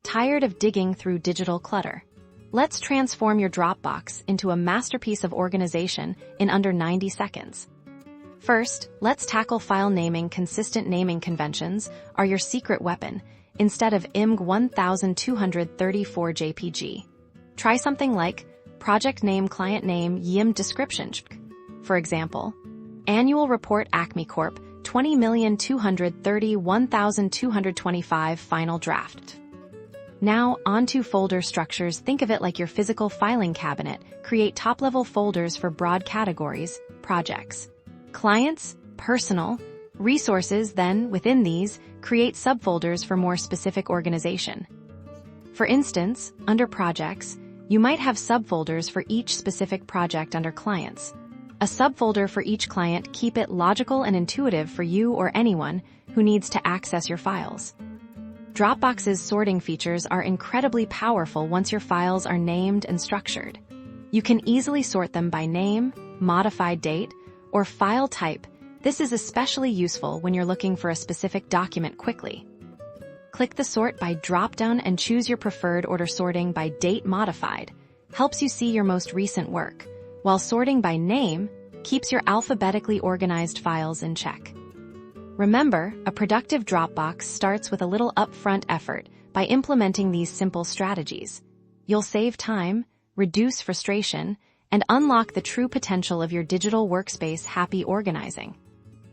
Tired of digging through digital clutter? Let's transform your Dropbox into a masterpiece of organization in under 90 seconds. First, let's tackle file naming. Consistent naming conventions are your secret weapon instead of IMG 1234 JPG. Try something like project name, client name, YIM description. For example, annual report Acme Corp. 20,231,225 final draft. Now, onto folder structures. Think of it like your physical filing cabinet. Create top-level folders for broad categories, projects, clients, personal, resources. Then, within these, create subfolders for more specific organization. For instance, under projects, you might have subfolders for each specific project. Under clients, a subfolder for each client. Keep it logical and intuitive for you or anyone who needs to access your files. Dropbox's sorting features are incredibly powerful once your files are named and structured. You can easily sort them by name, modified date, or file type. This is especially useful when you're looking for a specific document quickly. Click the Sort by drop-down and choose your preferred order. Sorting by date modified helps you see your most recent work, while sorting by name keeps your alphabetically organized files in check. Remember, a productive Dropbox starts with a little upfront effort. By implementing these simple strategies, you'll save time, reduce frustration, and unlock the true potential of your digital workspace. Happy organizing!